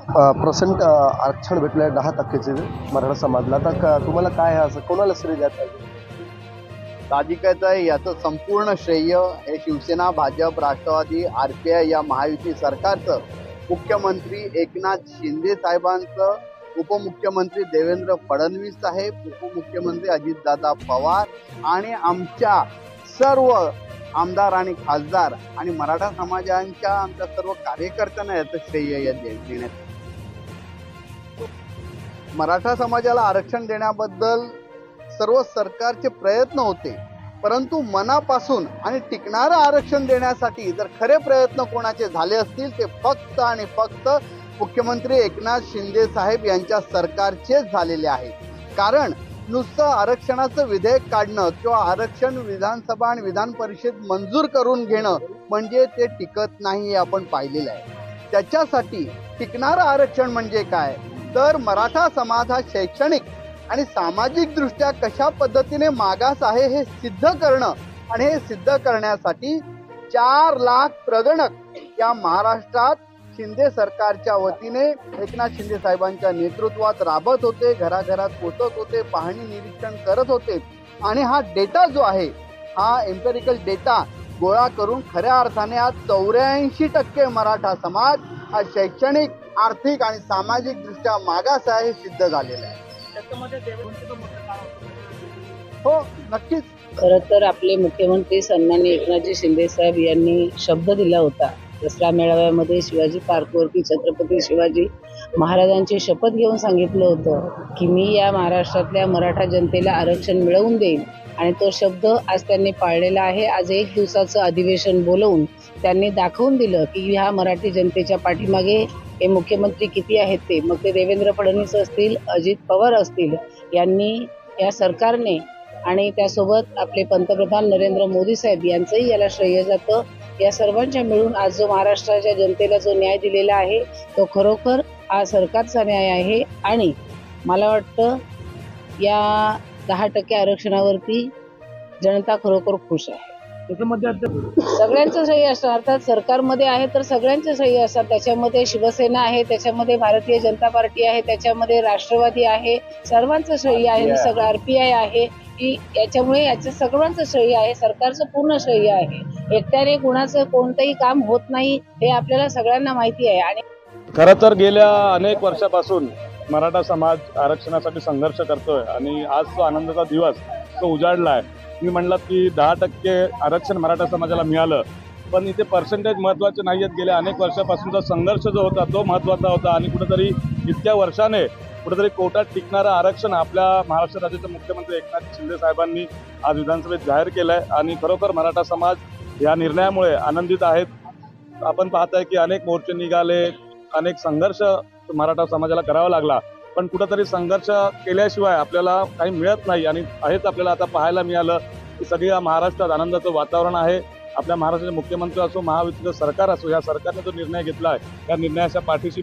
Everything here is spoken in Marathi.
पर्सेंट आरक्षण भेटलं आहे 10% मराठा समाजला. आता तुम्हाला काय आहे, असं कोणाला श्रेय द्यायला पाहिजे? साहजिकच आहे, याचं संपूर्ण श्रेय हे शिवसेना, भाजप, राष्ट्रवादी, RPI या महायुती सरकारचं, मुख्यमंत्री एकनाथ शिंदे साहेबांचं, उपमुख्यमंत्री देवेंद्र फडणवीस साहेब, उपमुख्यमंत्री अजितदादा पवार आणि आमच्या सर्व आमदार आणि खासदार आणि मराठा समाजाच्या आमच्या सर्व कार्यकर्त्यांना याचं श्रेय देण्यात. मराठा समाजाला आरक्षण देण्याबद्दल सर्व सरकारचे प्रयत्न होते, परंतु मनापासून आणि टिकणारं आरक्षण देण्यासाठी जर खरे प्रयत्न कोणाचे झाले असतील ते फक्त आणि फक्त मुख्यमंत्री एकनाथ शिंदे साहेब यांच्या सरकारचेच झालेले आहे. कारण नुसतं आरक्षणाचं विधेयक काढणं किंवा आरक्षण विधानसभा आणि विधान परिषद मंजूर करून घेणं म्हणजे ते टिकत नाही हे आपण पाहिलेलं आहे. त्याच्यासाठी टिकणारं आरक्षण म्हणजे काय, तर मराठा समाज हा शैक्षणिक आणि सामाजिक दृष्ट्या कशा पद्धतीने मागास आहे हे सिद्ध करणं, आणि हे सिद्ध करण्यासाठी 4 लाख प्रगणक या महाराष्ट्रात शिंदे सरकारच्या वतीने एकनाथ शिंदे साहेबांच्या नेतृत्वात राबत होते, घराघरात पोहोचत होते, पाहणी निरीक्षण करत होते. आणि हा डेटा जो आहे, हा एम्पेरिकल डेटा गोळा करून खऱ्या अर्थाने आज 84% मराठा समाज हा शैक्षणिक, आर्थिक आणि सामाजिक दृष्ट्या मागास आहे हे सिद्ध झालेलं आहे. हो, नक्कीच. खरं तर आपले मुख्यमंत्री सन्माननीय एकनाथजी शिंदे साहेब यांनी शब्द दिला होता दसरा मेळाव्यामध्ये शिवाजी पार्कवरती छत्रपती शिवाजी महाराजांची शपथ घेऊन सांगितलं होतं की मी या महाराष्ट्रातल्या मराठा जनतेला आरक्षण मिळवून देईन. आणि तो शब्द आज त्यांनी पाळलेला आहे. आज 1 दिवसाचं अधिवेशन बोलवून त्यांनी दाखवून दिलं की ह्या मराठी जनतेच्या पाठीमागे हे मुख्यमंत्री किती आहेत ते. मग ते देवेंद्र फडणवीस असतील, अजित पवार असतील, यांनी या सरकारने आणि त्यासोबत आपले पंतप्रधान नरेंद्र मोदी साहेब यांचंही याला श्रेय जातं. या सर्वांच्या मिळून आज जो महाराष्ट्राच्या जनतेला जो न्याय दिलेला आहे तो खरोखर हा सरकारचा न्याय आहे. आणि मला वाटतं या 10% आरक्षणावरती जनता खरोखर खुश आहे. त्याच्यामध्ये सगळ्यांचं श्रेय असतं, अर्थात सरकारमध्ये आहे तर सगळ्यांचं श्रेय असतात. त्याच्यामध्ये शिवसेना आहे, त्याच्यामध्ये भारतीय जनता पार्टी आहे, त्याच्यामध्ये राष्ट्रवादी आहे, सर्वांचं श्रेय आहे. सगळं RPI आहे की याच्यामुळे याचं सर्वांचं श्रेय आहे, सरकारचं पूर्ण श्रेय आहे. एकट्याने कुणाचं कोणतंही काम होत नाही हे आपल्याला सगळ्यांना माहिती आहे. आणि खरं तर गेल्या अनेक वर्षापासून मराठा समाज आरक्षणासाठी संघर्ष करतोय आणि आज तो आनंदाचा दिवस तो उजाडला आहे. मी म्हणलं की 10% आरक्षण मराठा समाजाला मिळालं, पण इथे पर्सेंटेज महत्त्वाचे नाही आहेत. गेल्या अनेक वर्षापासूनचा संघर्ष जो होता तो महत्त्वाचा होता. आणि कुठेतरी इतक्या वर्षाने कुठेतरी कोर्टात टिकणारं आरक्षण आपल्या महाराष्ट्र राज्याचे मुख्यमंत्री एकनाथ शिंदे साहेबांनी आज विधानसभेत जाहीर केलं आहे. आणि खरोखर मराठा समाज या निर्णयामुळे आनंदित आहेत. आपण पाहताय की अनेक मोर्चे निघाले, अनेक संघर्ष मराठा समाजाला करावा लागला, पण कुठेतरी संघर्ष केल्याशिवाय आपल्याला काही मिळत नाही. आणि हेच आपल्याला आता पाहायला मिळालं की सगळ्या महाराष्ट्रात आनंदाचं वातावरण आहे. आपल्या महाराष्ट्राचे मुख्यमंत्री असो, महायुतीचं सरकार असो, या सरकारने जो निर्णय घेतला आहे त्या निर्णयाच्या पाठीशी